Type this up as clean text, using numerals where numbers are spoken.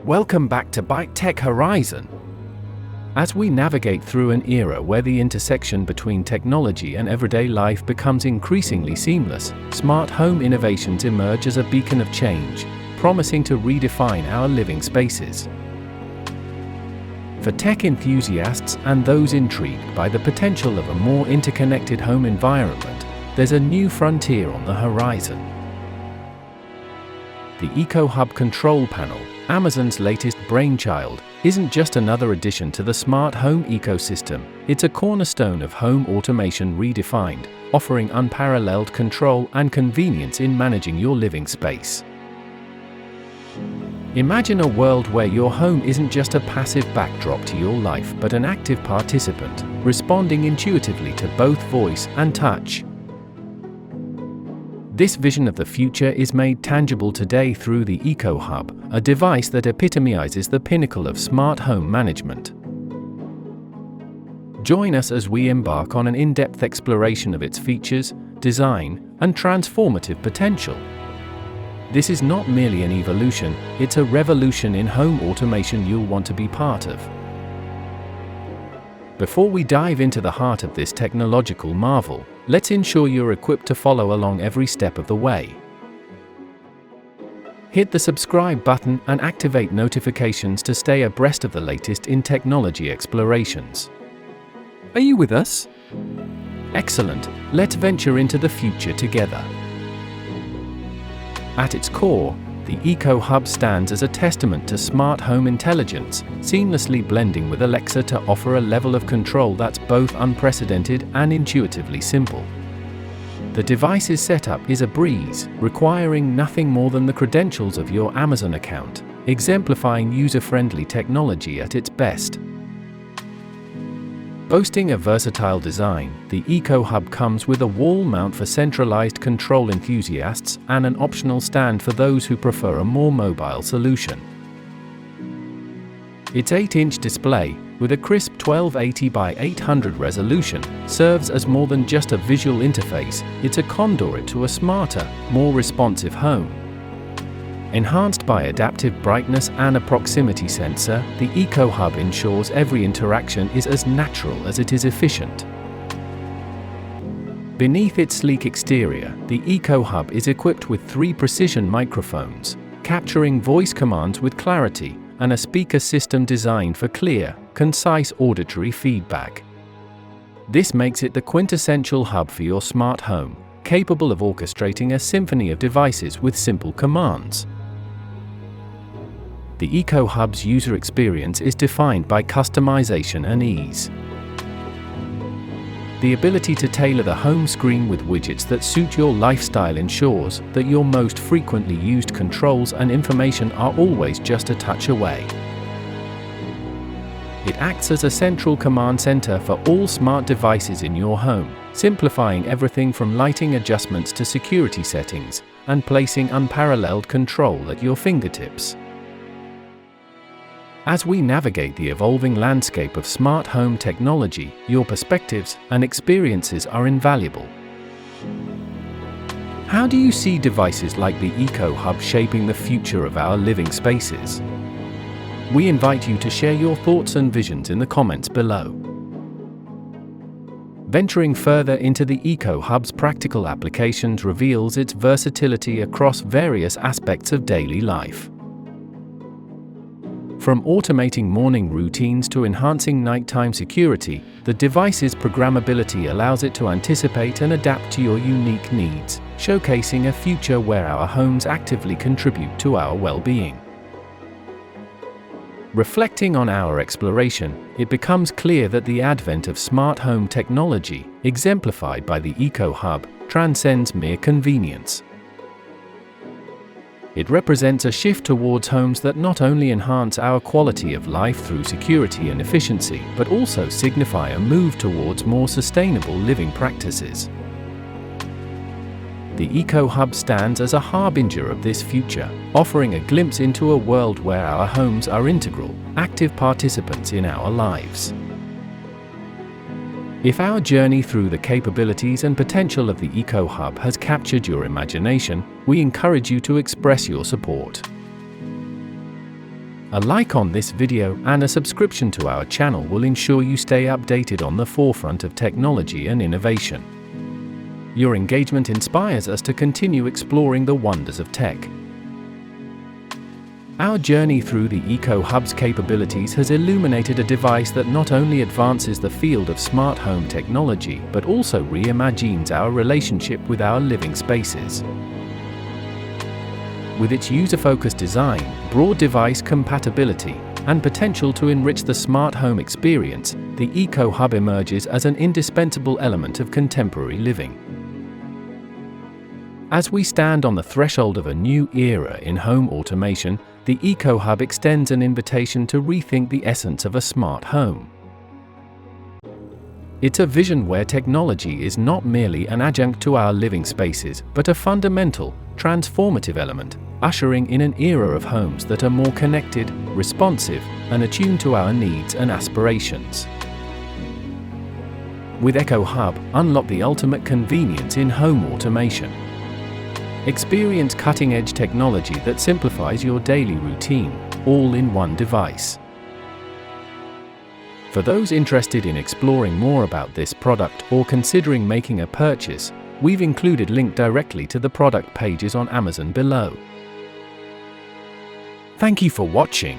Welcome back to Byte Tech Horizon. As we navigate through an era where the intersection between technology and everyday life becomes increasingly seamless, smart home innovations emerge as a beacon of change, promising to redefine our living spaces. For tech enthusiasts and those intrigued by the potential of a more interconnected home environment, there's a new frontier on the horizon. The EcoHub Control Panel, Amazon's latest brainchild, isn't just another addition to the smart home ecosystem, it's a cornerstone of home automation redefined, offering unparalleled control and convenience in managing your living space. Imagine a world where your home isn't just a passive backdrop to your life but an active participant, responding intuitively to both voice and touch. This vision of the future is made tangible today through the EcoHub, a device that epitomizes the pinnacle of smart home management. Join us as we embark on an in-depth exploration of its features, design, and transformative potential. This is not merely an evolution, it's a revolution in home automation you'll want to be part of. Before we dive into the heart of this technological marvel, let's ensure you're equipped to follow along every step of the way. Hit the subscribe button and activate notifications to stay abreast of the latest in technology explorations. Are you with us? Excellent, let's venture into the future together. At its core, the EcoHub stands as a testament to smart home intelligence, seamlessly blending with Alexa to offer a level of control that's both unprecedented and intuitively simple. The device's setup is a breeze, requiring nothing more than the credentials of your Amazon account, exemplifying user-friendly technology at its best. Boasting a versatile design, the EcoHub comes with a wall mount for centralized control enthusiasts and an optional stand for those who prefer a more mobile solution. Its 8-inch display, with a crisp 1280 by 800 resolution, serves as more than just a visual interface, it's a conduit to a smarter, more responsive home. Enhanced by adaptive brightness and a proximity sensor, the EcoHub ensures every interaction is as natural as it is efficient. Beneath its sleek exterior, the EcoHub is equipped with 3 precision microphones, capturing voice commands with clarity, and a speaker system designed for clear, concise auditory feedback. This makes it the quintessential hub for your smart home, capable of orchestrating a symphony of devices with simple commands. The EcoHub's user experience is defined by customization and ease. The ability to tailor the home screen with widgets that suit your lifestyle ensures that your most frequently used controls and information are always just a touch away. It acts as a central command center for all smart devices in your home, simplifying everything from lighting adjustments to security settings, and placing unparalleled control at your fingertips. As we navigate the evolving landscape of smart home technology, your perspectives and experiences are invaluable. How do you see devices like the EcoHub shaping the future of our living spaces? We invite you to share your thoughts and visions in the comments below. Venturing further into the EcoHub's practical applications reveals its versatility across various aspects of daily life. From automating morning routines to enhancing nighttime security, the device's programmability allows it to anticipate and adapt to your unique needs, showcasing a future where our homes actively contribute to our well-being. Reflecting on our exploration, it becomes clear that the advent of smart home technology, exemplified by the EcoHub, transcends mere convenience. It represents a shift towards homes that not only enhance our quality of life through security and efficiency, but also signify a move towards more sustainable living practices. The EcoHub stands as a harbinger of this future, offering a glimpse into a world where our homes are integral, active participants in our lives. If our journey through the capabilities and potential of the EcoHub has captured your imagination, we encourage you to express your support. A like on this video and a subscription to our channel will ensure you stay updated on the forefront of technology and innovation. Your engagement inspires us to continue exploring the wonders of tech. Our journey through the EcoHub's capabilities has illuminated a device that not only advances the field of smart home technology but also reimagines our relationship with our living spaces. With its user-focused design, broad device compatibility, and potential to enrich the smart home experience, the EcoHub emerges as an indispensable element of contemporary living. As we stand on the threshold of a new era in home automation, the EcoHub extends an invitation to rethink the essence of a smart home. It's a vision where technology is not merely an adjunct to our living spaces, but a fundamental, transformative element, ushering in an era of homes that are more connected, responsive, and attuned to our needs and aspirations. With EcoHub, unlock the ultimate convenience in home automation. Experience cutting-edge technology that simplifies your daily routine, all in one device. For those interested in exploring more about this product or considering making a purchase, we've included link directly to the product pages on Amazon below. Thank you for watching.